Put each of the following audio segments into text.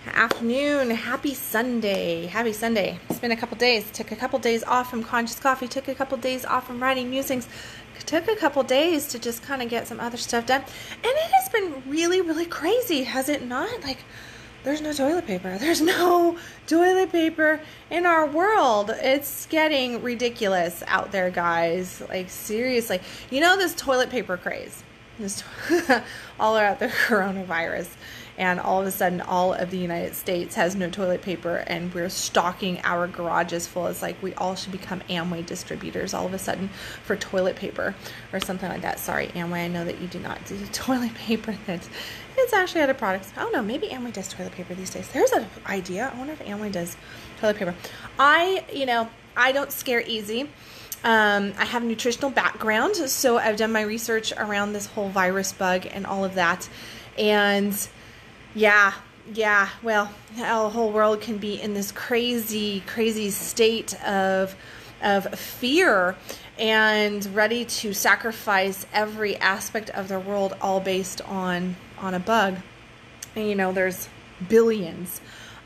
Afternoon. Happy Sunday. Happy Sunday. It's been a couple days. Took a couple days off from Conscious Coffee. Took a couple days off from writing musings. Took a couple days to just kind of get some other stuff done. And it has been really, really crazy, has it not? Like, there's no toilet paper. There's no toilet paper in our world. It's getting ridiculous out there, guys. Like, seriously. You know this toilet paper craze? This all about the coronavirus. And all of a sudden, all of the United States has no toilet paper, and we're stocking our garages full. It's like we all should become Amway distributors all of a sudden for toilet paper or something like that. Sorry, Amway, I know that you do not do toilet paper. It's actually other products. I don't know, maybe Amway does toilet paper these days. There's an idea. I wonder if Amway does toilet paper. I don't scare easy. I have a nutritional background, so I've done my research around this whole virus bug and all of that. And yeah, well, the whole world can be in this crazy, crazy state of fear and ready to sacrifice every aspect of their world, all based on a bug. And you know, there's billions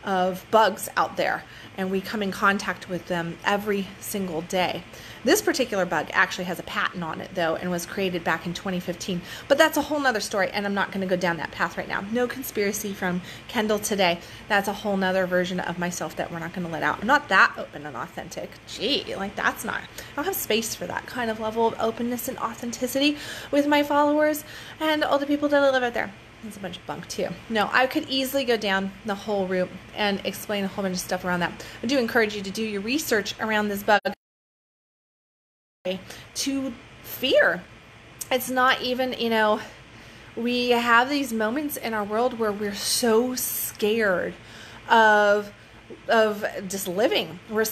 of bugs out there, and we come in contact with them every single day. This particular bug actually has a patent on it, though, and was created back in 2015. But that's a whole nother story, and I'm not going to go down that path right now. No conspiracy from Kendal today. That's a whole nother version of myself that we're not going to let out. I'm not that open and authentic. Gee, like that's not. I don't have space for that kind of level of openness and authenticity with my followers and all the people that live out there. It's a bunch of bunk too. No, I could easily go down the whole route and explain a whole bunch of stuff around that. I do encourage you to do your research around this bug. To fear. It's not even, we have these moments in our world where we're so scared of just living. We're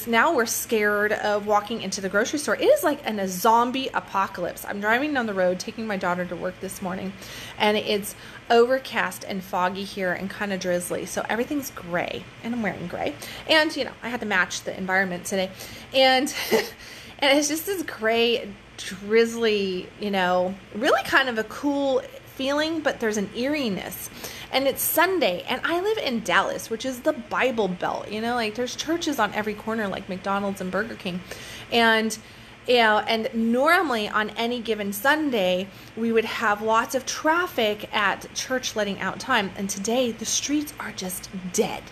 scared of walking into the grocery store. It is like a zombie apocalypse. I'm driving down the road, taking my daughter to work this morning, and it's overcast and foggy here and kind of drizzly. So everything's gray, and I'm wearing gray. And, I had to match the environment today. And and it's just this gray, drizzly, really kind of a cool feeling, but there's an eeriness. And it's Sunday, and I live in Dallas, which is the Bible Belt. Like there's churches on every corner, like McDonald's and Burger King. And and normally on any given Sunday, we would have lots of traffic at church letting out time. And today, the streets are just dead.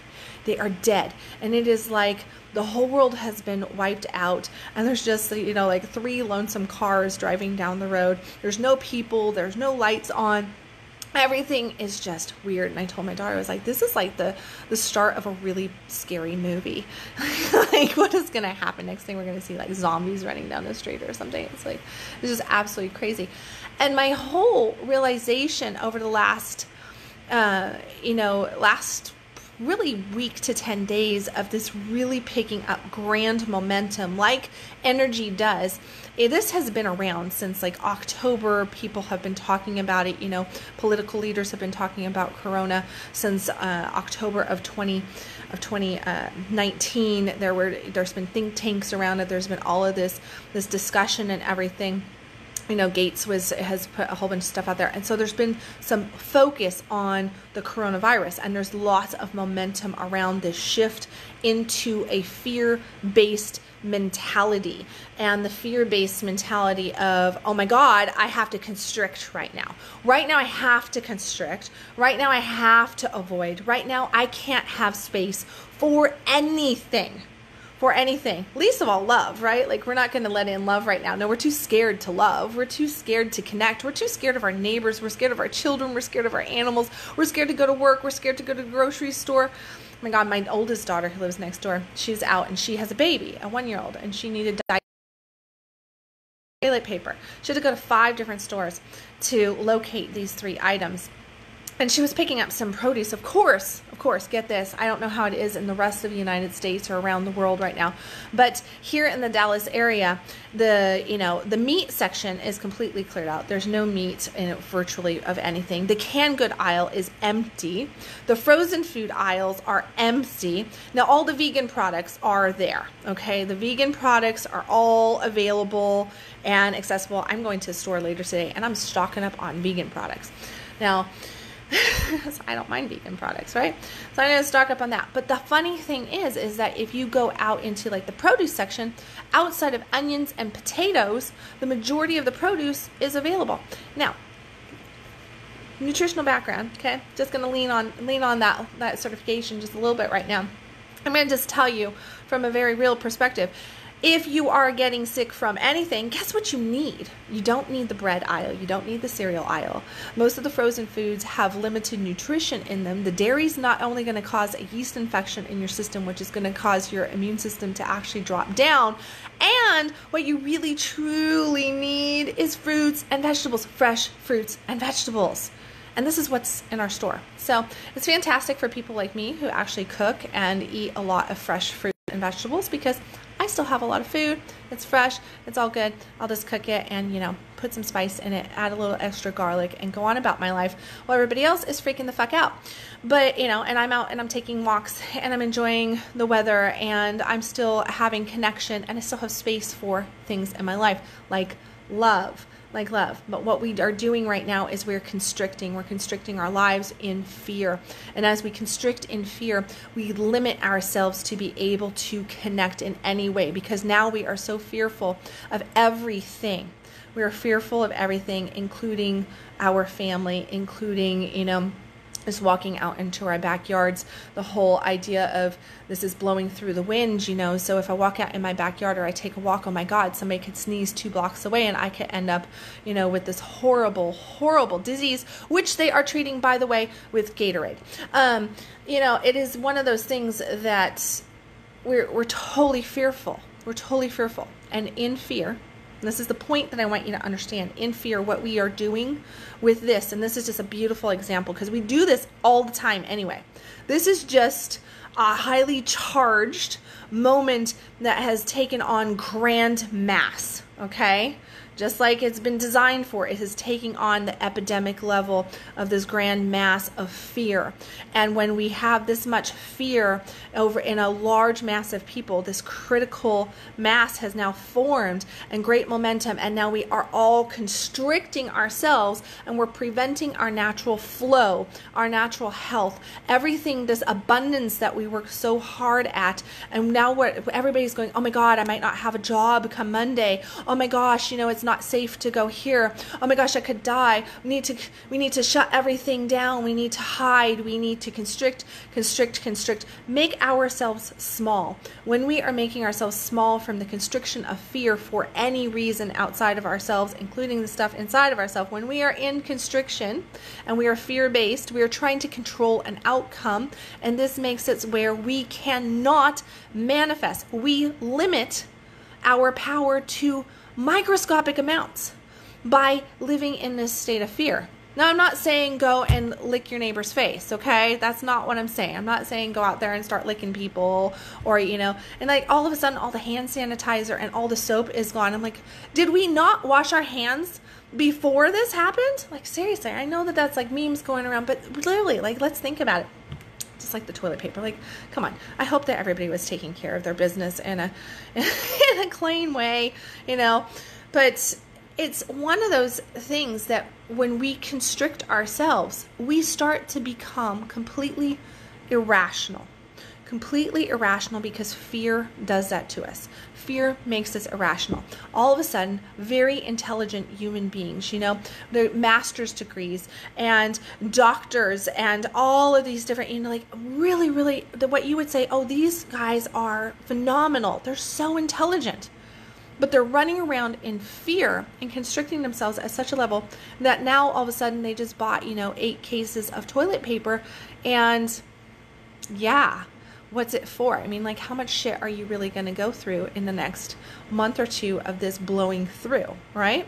They are dead. And it is like the whole world has been wiped out. And there's just, like 3 lonesome cars driving down the road. There's no people. There's no lights on. Everything is just weird. And I told my daughter, I was like, this is like the start of a really scary movie. Like, what is going to happen? Next thing we're going to see like zombies running down the street or something. It's like, it's just absolutely crazy. And my whole realization over the last really week to 10 days of this really picking up grand momentum like energy does. This has been around since like October. People have been talking about it. Political leaders have been talking about Corona since October of 2019. There's been think tanks around it. There's been all of this discussion and everything. Gates has put a whole bunch of stuff out there. And so there's been some focus on the coronavirus, and there's lots of momentum around this shift into a fear-based mentality. And the fear-based mentality of, oh my God, I have to constrict right now. Right now I have to constrict. Right now I have to avoid. Right now I can't have space for anything. Least of all love, right? Like, we're not going to let in love right now. No, we're too scared to love. We're too scared to connect. We're too scared of our neighbors. We're scared of our children. We're scared of our animals. We're scared to go to work. We're scared to go to the grocery store. Oh my God, my oldest daughter who lives next door, she's out and she has a baby, a 1-year-old, and she needed toilet paper. She had to go to 5 different stores to locate these 3 items. And she was picking up some produce. Of course, get this. I don't know how it is in the rest of the United States or around the world right now. But here in the Dallas area, the meat section is completely cleared out. There's no meat in it virtually of anything. The canned good aisle is empty. The frozen food aisles are empty. Now, all the vegan products are there, okay? The vegan products are all available and accessible. I'm going to the store later today, and I'm stocking up on vegan products. Now, I don't mind vegan products, right? So I'm going to stock up on that. But the funny thing is that if you go out into like the produce section, outside of onions and potatoes, the majority of the produce is available. Now, nutritional background, okay? Just going to lean on that certification just a little bit right now. I'm going to just tell you from a very real perspective. If you are getting sick from anything, guess what you need? You don't need the bread aisle. You don't need the cereal aisle. Most of the frozen foods have limited nutrition in them. The dairy's not only going to cause a yeast infection in your system, which is going to cause your immune system to actually drop down. And what you really truly need is fruits and vegetables, fresh fruits and vegetables. And this is what's in our store. So it's fantastic for people like me who actually cook and eat a lot of fresh fruit and vegetables, because I still have a lot of food. It's fresh. It's all good. I'll just cook it and, put some spice in it, add a little extra garlic, and go on about my life while everybody else is freaking the fuck out. But, and I'm out and I'm taking walks and I'm enjoying the weather and I'm still having connection and I still have space for things in my life like love. But what we are doing right now is we're constricting our lives in fear. And as we constrict in fear, we limit ourselves to be able to connect in any way, because now we are so fearful of everything. We are fearful of everything, including our family, including, just walking out into our backyards. The whole idea of this is blowing through the wind, so if I walk out in my backyard or I take a walk, oh my God, somebody could sneeze 2 blocks away and I could end up, with this horrible, horrible disease, which they are treating, by the way, with Gatorade. It is one of those things that we're totally fearful. We're totally fearful. And in fear, and this is the point that I want you to understand, in fear, what we are doing with this, and this is just a beautiful example because we do this all the time anyway. This is just a highly charged moment that has taken on grand mass, okay? Just like it's been designed for, it is taking on the epidemic level of this grand mass of fear. And when we have this much fear over in a large mass of people, this critical mass has now formed and great momentum, and now we are all constricting ourselves and we're preventing our natural flow, our natural health, everything, this abundance that we work so hard at. And now everybody's going, oh my God, I might not have a job come Monday. Oh my gosh, it's not safe to go here. Oh my gosh, I could die. We need to shut everything down. We need to hide. We need to constrict, make ourselves small. When we are making ourselves small from the constriction of fear for any reason outside of ourselves, including the stuff inside of ourselves, when we are in constriction and we are fear-based, we are trying to control an outcome, and this makes it where we cannot manifest. We limit our power to microscopic amounts by living in this state of fear. Now, I'm not saying go and lick your neighbor's face, okay? That's not what I'm saying. I'm not saying go out there and start licking people or, and like all of a sudden all the hand sanitizer and all the soap is gone. I'm like, did we not wash our hands before this happened? Like, seriously, I know that that's like memes going around, but literally, like, let's think about it. Just like the toilet paper, like, come on. I hope that everybody was taking care of their business in a clean way, but it's one of those things that when we constrict ourselves, we start to become completely irrational because fear does that to us. Fear makes us irrational. All of a sudden, very intelligent human beings, the master's degrees and doctors and all of these different, like really, really, what you would say, oh, these guys are phenomenal. They're so intelligent. But they're running around in fear and constricting themselves at such a level that now all of a sudden they just bought, 8 cases of toilet paper, and yeah, what's it for? I mean, like, how much shit are you really going to go through in the next month or 2 of this blowing through, right?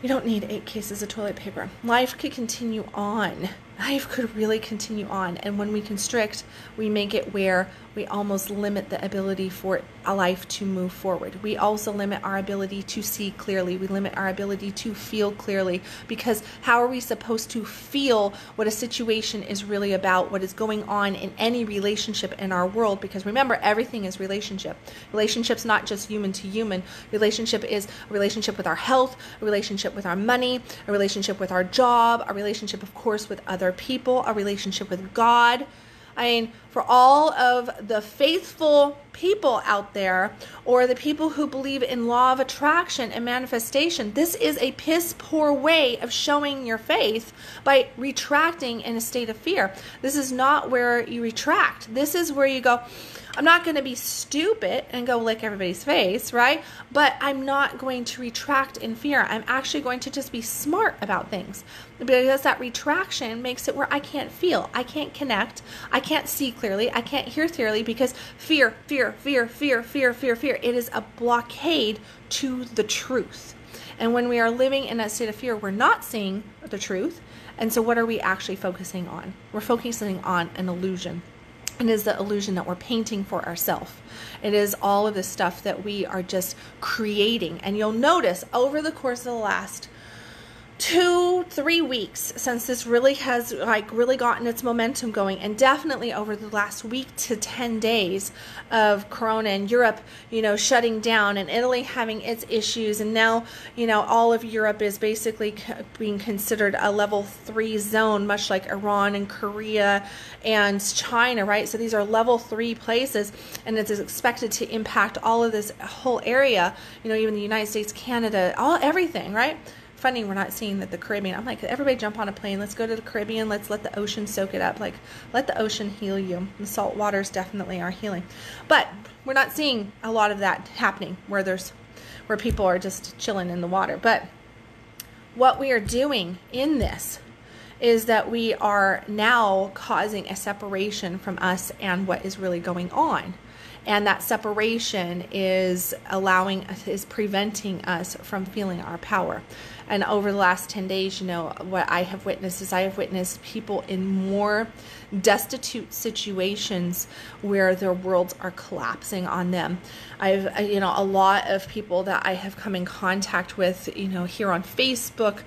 You don't need 8 cases of toilet paper. Life could continue on life could really continue on. And when we constrict, we make it where we almost limit the ability for a life to move forward. We also limit our ability to see clearly. We limit our ability to feel clearly, because how are we supposed to feel what a situation is really about, what is going on in any relationship in our world? Because remember, everything is relationship. Relationship's not just human to human. Relationship is a relationship with our health, a relationship with our money, a relationship with our job, a relationship, of course, with other people, a relationship with God. I mean, for all of the faithful people out there, or the people who believe in law of attraction and manifestation, this is a piss poor way of showing your faith, by retracting in a state of fear. This is not where you retract. This is where you go, I'm not going to be stupid and go lick everybody's face, right? But I'm not going to retract in fear. I'm actually going to just be smart about things, because that retraction makes it where I can't feel, I can't connect, I can't see clearly, I can't hear clearly, because fear. It is a blockade to the truth. And when we are living in that state of fear, we're not seeing the truth. And so what are we actually focusing on? We're focusing on an illusion. It is the illusion that we're painting for ourselves. It is all of this stuff that we are just creating. And you'll notice over the course of the last 2-3 weeks, since this really has really gotten its momentum going, and definitely over the last week to 10 days of Corona in Europe, shutting down, and Italy having its issues, and now, all of Europe is basically being considered a level 3 zone, much like Iran and Korea and China, right? So these are level 3 places, and it's expected to impact all of this whole area, even the United States, Canada, everything, right? Funny, we're not seeing that the Caribbean. I'm like, everybody jump on a plane. Let's go to the Caribbean. Let's let the ocean soak it up. Like, let the ocean heal you. The salt waters definitely are healing. But we're not seeing a lot of that happening where people are just chilling in the water. But what we are doing in this is that we are now causing a separation from us and what is really going on. And that separation is preventing us from feeling our power. And over the last 10 days, what I have witnessed is I have witnessed people in more destitute situations where their worlds are collapsing on them. I've, a lot of people that I have come in contact with, here on Facebook,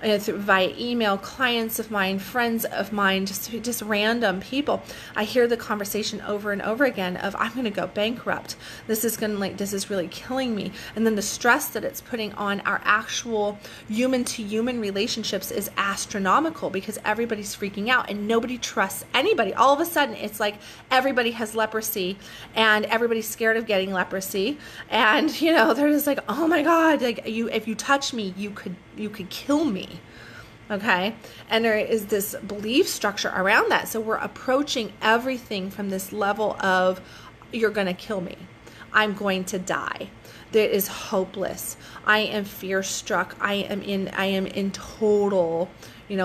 via email, clients of mine, friends of mine, just random people. I hear the conversation over and over again of, I'm going to go bankrupt. This is really killing me. And then the stress that it's putting on our actual human to human relationships is astronomical, because everybody's freaking out and nobody trusts anybody. All of a sudden, it's like everybody has leprosy and everybody's scared of getting leprosy. And, they're just like, oh my God, if you touch me, you could kill me. Okay. And there is this belief structure around that. So we're approaching everything from this level of, you're going to kill me. I'm going to die. That is hopeless. I am fear struck. I am in total,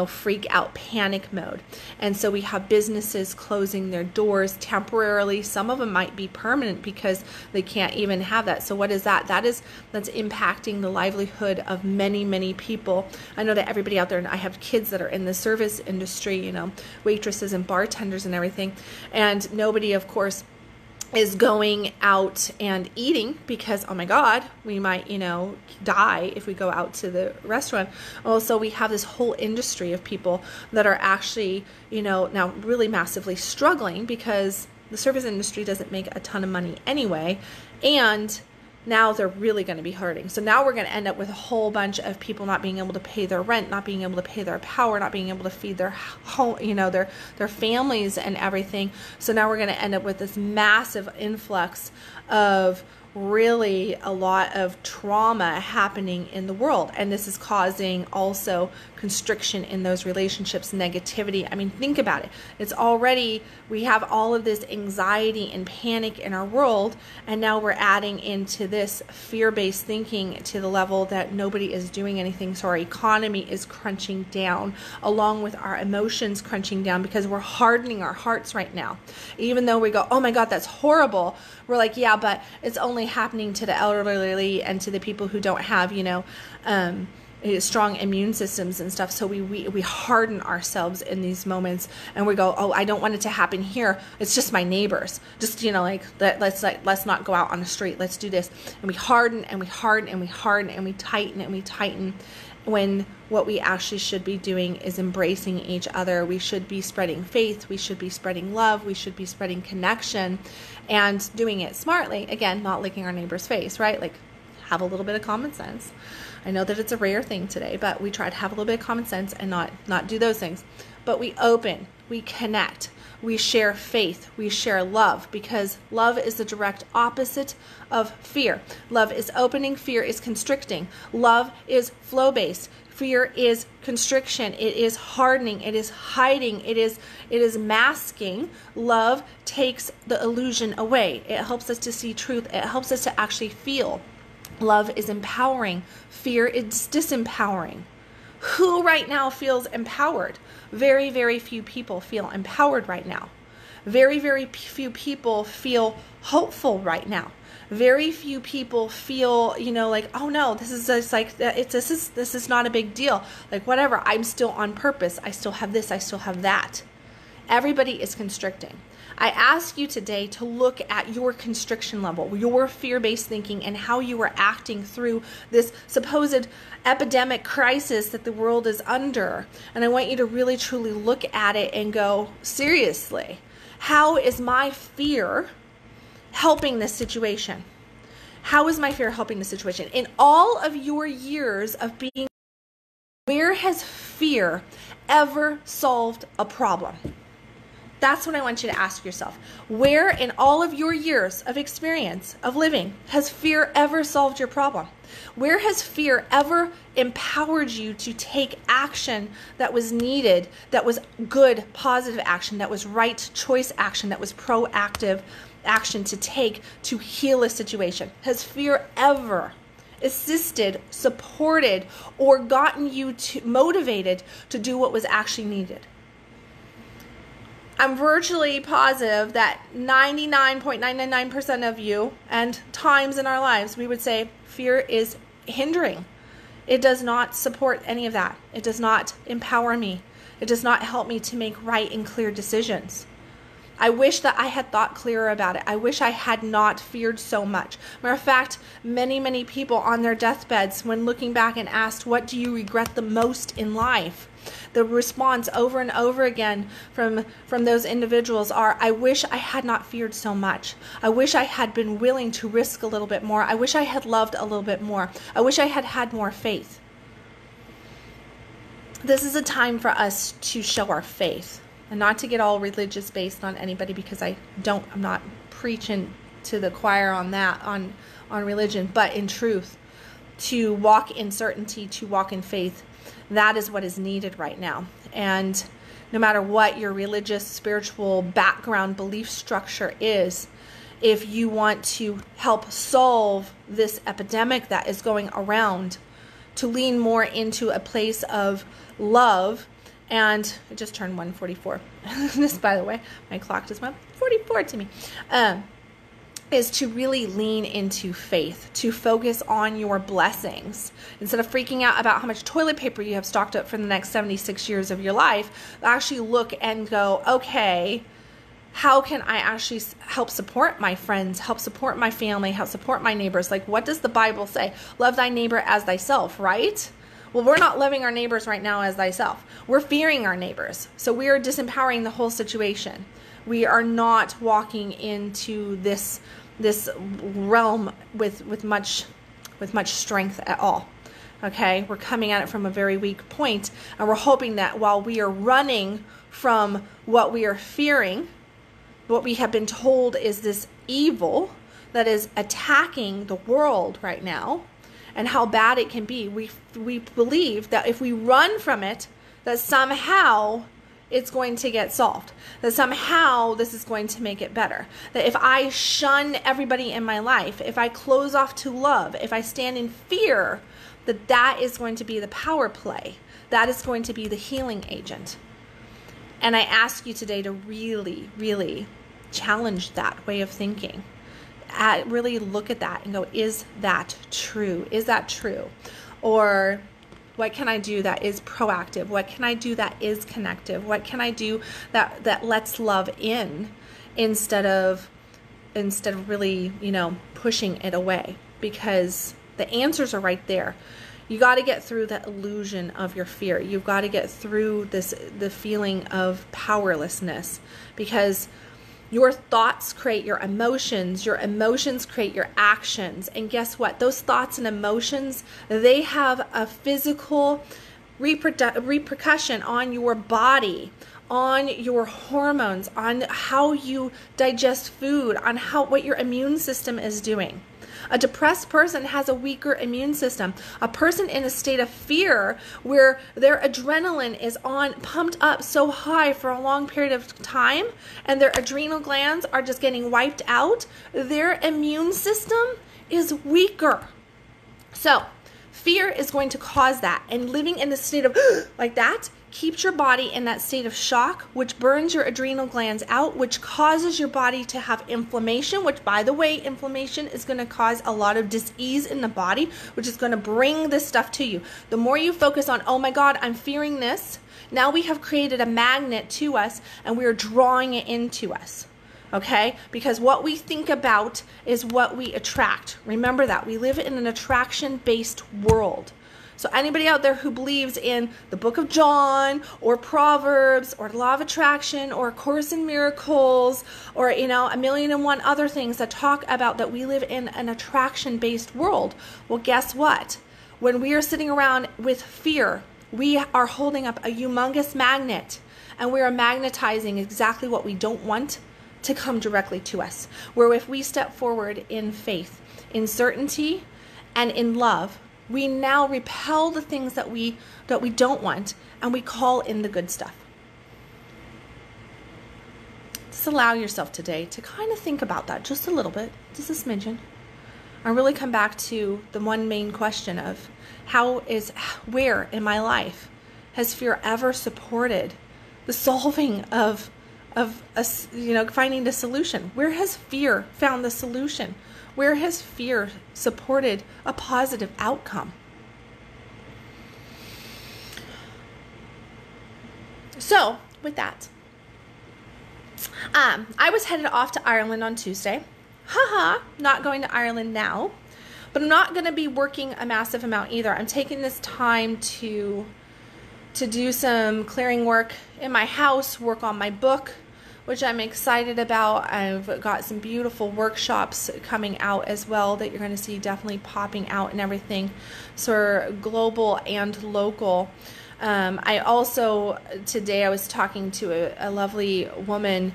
freak out panic mode. And so we have businesses closing their doors temporarily. Some of them might be permanent because they can't even have that. So what is that? That's impacting the livelihood of many, many people. I know that everybody out there, and I have kids that are in the service industry, waitresses and bartenders and everything. And nobody, of course, is going out and eating because, oh my God, we might, die if we go out to the restaurant. Also, we have this whole industry of people that are actually, now really massively struggling because the service industry doesn't make a ton of money anyway. And now they're really going to be hurting. So now we're going to end up with a whole bunch of people not being able to pay their rent, not being able to pay their power, not being able to feed their home, their families and everything. So now we're going to end up with this massive influx of really a lot of trauma happening in the world. And this is causing also constriction in those relationships, negativity. I mean, think about it. It's already, we have all of this anxiety and panic in our world, and now we're adding into this fear-based thinking to the level that nobody is doing anything. So our economy is crunching down along with our emotions crunching down because we're hardening our hearts right now. Even though we go, oh my God, that's horrible. We're like, yeah, but it's only happening to the elderly and to the people who don't have, strong immune systems and stuff. So we harden ourselves in these moments, and we go, oh, I don't want it to happen here. It's just my neighbors. Just, let's not go out on the street. Let's do this. And we harden and we harden and we harden and we tighten and we tighten, when what we actually should be doing is embracing each other. We should be spreading faith. We should be spreading love. We should be spreading connection, and doing it smartly. Again, not licking our neighbor's face, right? Like, have a little bit of common sense. I know that it's a rare thing today, but we try to have a little bit of common sense and not do those things. But we open, we connect, we share faith, we share love, because love is the direct opposite of fear. Love is opening, fear is constricting. Love is flow-based. Fear is constriction. It is hardening. It is hiding. It is masking. Love takes the illusion away. It helps us to see truth. It helps us to actually feel. Love is empowering. Fear is disempowering. Who right now feels empowered? Very, very few people feel empowered right now. Very, very few people feel hopeful right now. Very few people feel, like, oh no, this is just like, this is not a big deal. Like, whatever, I'm still on purpose. I still have this, I still have that. Everybody is constricting. I ask you today to look at your constriction level, your fear-based thinking, and how you are acting through this supposed epidemic crisis that the world is under. And I want you to really truly look at it and go, seriously, how is my fear helping this situation? How is my fear helping the situation? In all of your years of being, where has fear ever solved a problem? That's what I want you to ask yourself. Where in all of your years of experience of living has fear ever solved your problem? Where has fear ever empowered you to take action that was needed, that was good, positive action, that was right choice action, that was proactive action to take to heal a situation? Has fear ever assisted, supported, or gotten you motivated to do what was actually needed? I'm virtually positive that 99.999% of you, and times in our lives, we would say fear is hindering. It does not support any of that. It does not empower me. It does not help me to make right and clear decisions. I wish that I had thought clearer about it. I wish I had not feared so much. Matter of fact, many, many people on their deathbeds, when looking back and asked, what do you regret the most in life? The response over and over again from those individuals are, I wish I had not feared so much. I wish I had been willing to risk a little bit more. I wish I had loved a little bit more. I wish I had had more faith. This is a time for us to show our faith, and not to get all religious based on anybody, because I'm not preaching to the choir on that, on religion, but in truth, to walk in certainty, to walk in faith. That is what is needed right now. And no matter what your religious, spiritual background, belief structure is, if you want to help solve this epidemic that is going around, to lean more into a place of love. And it just turned 1:44. This, by the way, my clock just went 44 to me. Is to really lean into faith, to focus on your blessings. Instead of freaking out about how much toilet paper you have stocked up for the next 76 years of your life, actually look and go, okay, how can I actually help support my friends, help support my family, help support my neighbors? Like, what does the Bible say? Love thy neighbor as thyself, right? Well, we're not loving our neighbors right now as thyself. We're fearing our neighbors. So we are disempowering the whole situation. We are not walking into this realm with much strength at all. Okay, we're coming at it from a very weak point, and we're hoping that while we are running from what we are fearing, what we have been told is this evil that is attacking the world right now, and how bad it can be, we believe that if we run from it, that somehow it's going to get solved, that somehow this is going to make it better, that if I shun everybody in my life, if I close off to love, if I stand in fear, that is going to be the power play, that is going to be the healing agent. And I ask you today to really, really challenge that way of thinking. Really look at that and go, is that true? Is that true? Or What can I do that is proactive? What can I do that is connective? What can I do that lets love in instead of really, pushing it away? Because the answers are right there. You got to get through the illusion of your fear. You've got to get through the feeling of powerlessness, because your thoughts create your emotions create your actions. And guess what? Those thoughts and emotions, they have a physical repercussion on your body, on your hormones, on how you digest food, on what your immune system is doing. A depressed person has a weaker immune system. A person in a state of fear, where their adrenaline is pumped up so high for a long period of time, and their adrenal glands are just getting wiped out, their immune system is weaker. So fear is going to cause that, and living in a state of like that keeps your body in that state of shock, which burns your adrenal glands out, which causes your body to have inflammation, which, by the way, inflammation is going to cause a lot of dis-ease in the body, which is going to bring this stuff to you. The more you focus on, oh my God, I'm fearing this, now we have created a magnet to us, and we are drawing it into us. Okay? Because what we think about is what we attract. Remember that. We live in an attraction-based world. So anybody out there who believes in the book of John, or Proverbs, or law of attraction, or Course in Miracles, or a million and one other things that talk about that we live in an attraction-based world, well, guess what? When we are sitting around with fear, we are holding up a humongous magnet, and we are magnetizing exactly what we don't want to come directly to us. Where if we step forward in faith, in certainty, and in love, we now repel the things that we don't want, and we call in the good stuff. Just allow yourself today to kind of think about that just a little bit, just a smidgen, and really come back to the one main question of where in my life has fear ever supported the solving of finding the solution? Where has fear found the solution? Where has fear supported a positive outcome? So, with that, I was headed off to Ireland on Tuesday. Not going to Ireland now, but I'm not going to be working a massive amount either. I'm taking this time to do some clearing work in my house, work on my book, which I'm excited about. I've got some beautiful workshops coming out as well that you're going to see definitely popping out and everything. So global and local. I also, today I was talking to a lovely woman,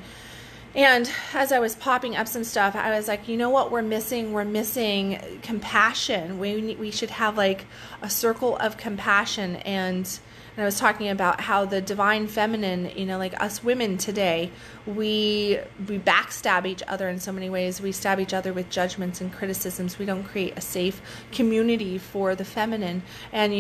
and as I was popping up some stuff, I was like, you know what we're missing? We're missing compassion. We should have like a circle of compassion. And I was talking about how the divine feminine, like us women today, we backstab each other in so many ways. We stab each other with judgments and criticisms. We don't create a safe community for the feminine. And,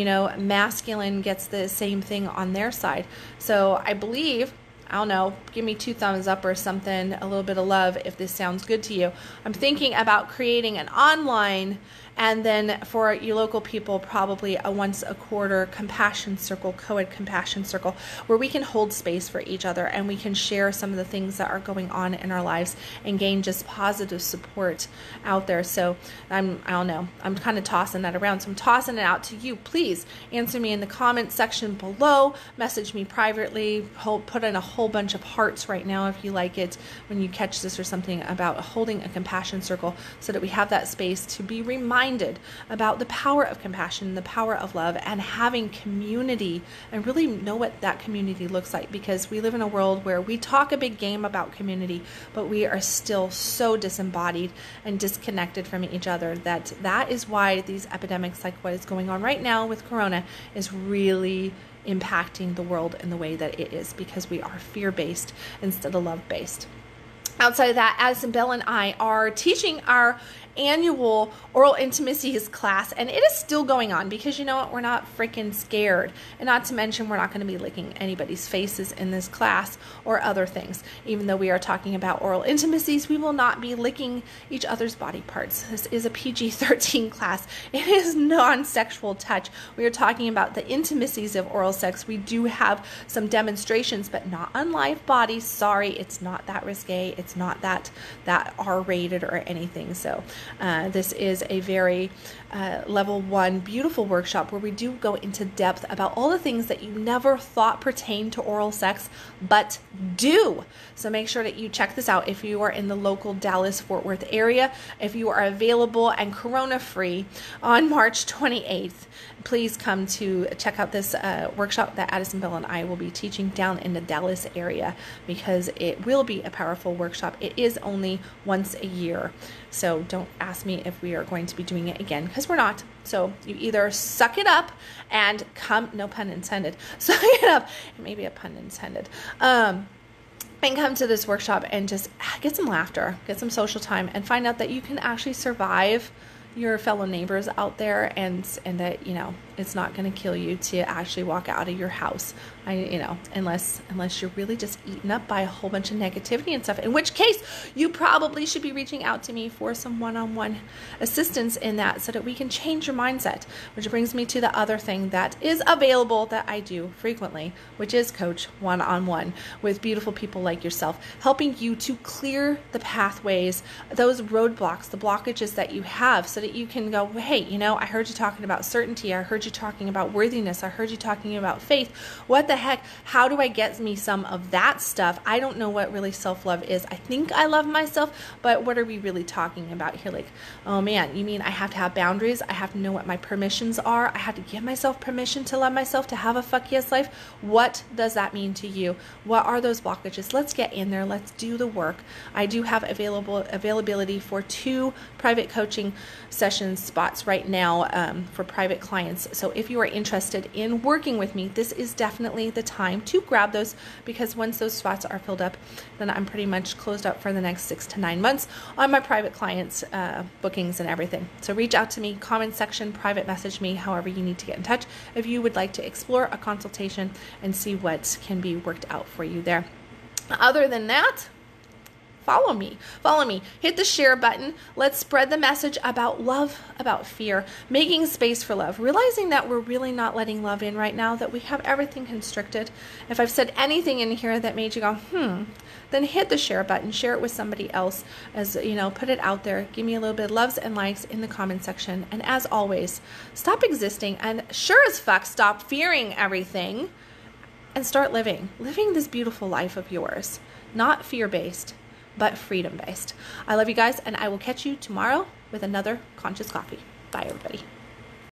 masculine gets the same thing on their side. So I believe, I don't know, give me 2 thumbs up or something, a little bit of love if this sounds good to you. I'm thinking about creating an online, and then for you local people, probably a once a quarter compassion circle, co-ed compassion circle, where we can hold space for each other and we can share some of the things that are going on in our lives and gain just positive support out there. So I don't know, I'm kind of tossing that around. So I'm tossing it out to you. Please answer me in the comments section below, message me privately, put in a whole bunch of hearts right now if you like it when you catch this, or something about holding a compassion circle, so that we have that space to be reminded about the power of compassion, the power of love, and having community, and really know what that community looks like. Because we live in a world where we talk a big game about community, but we are still so disembodied and disconnected from each other that is why these epidemics, like what is going on right now with Corona, is really impacting the world in the way that it is, because we are fear-based instead of love-based. Outside of that, Addison Bell and I are teaching our annual oral intimacies class, and it is still going on because you know what? We're not freaking scared. And not to mention, we're not going to be licking anybody's faces in this class or other things. Even though we are talking about oral intimacies, we will not be licking each other's body parts. This is a PG-13 class. It is non-sexual touch. We are talking about the intimacies of oral sex. We do have some demonstrations, but not on live bodies. Sorry, it's not that risque. It's not that R-rated or anything. So this is a very level 1 beautiful workshop where we do go into depth about all the things that you never thought pertain to oral sex, but do. So make sure that you check this out if you are in the local Dallas-Fort Worth area. If you are available and corona-free on March 28th, please come to check out this workshop that Addison Bell and I will be teaching down in the Dallas area, because it will be a powerful workshop. It is only once a year. So don't ask me if we are going to be doing it again, because we're not. So you either suck it up and come, no pun intended, suck it up, maybe a pun intended, and come to this workshop and just get some laughter, get some social time, and find out that you can actually survive your fellow neighbors out there, and that, you know, it's not going to kill you to actually walk out of your house. Unless you're really just eaten up by a whole bunch of negativity and stuff, in which case you probably should be reaching out to me for some one-on-one assistance in that, so that we can change your mindset. Which brings me to the other thing that is available that I do frequently, which is coach one-on-one with beautiful people like yourself, helping you to clear the pathways, those roadblocks, the blockages that you have, so that you can go, hey, you know, I heard you talking about certainty, I heard you talking about worthiness, I heard you talking about faith. What the heck? How do I get me some of that stuff? I don't know what really self-love is. I think I love myself, but what are we really talking about here? Like, oh man, you mean I have to have boundaries? I have to know what my permissions are? I have to give myself permission to love myself, to have a fuck yes life? What does that mean to you? What are those blockages? Let's get in there. Let's do the work. I do have availability for 2 private coaching session spots right now for private clients. So if you are interested in working with me, this is definitely the time to grab those, because once those spots are filled up, then I'm pretty much closed up for the next 6 to 9 months on my private clients bookings and everything. So reach out to me, comment section, private message me, however you need to get in touch if you would like to explore a consultation and see what can be worked out for you there. Other than that, follow me, hit the share button. Let's spread the message about love, about fear, making space for love, realizing that we're really not letting love in right now, that we have everything constricted. If I've said anything in here that made you go, then hit the share button, share it with somebody else, as you know, put it out there, give me a little bit of loves and likes in the comment section. And as always, stop existing, and sure as fuck, stop fearing everything, and start living this beautiful life of yours, not fear-based, but freedom-based. I love you guys, and I will catch you tomorrow with another Conscious Coffee. Bye, everybody.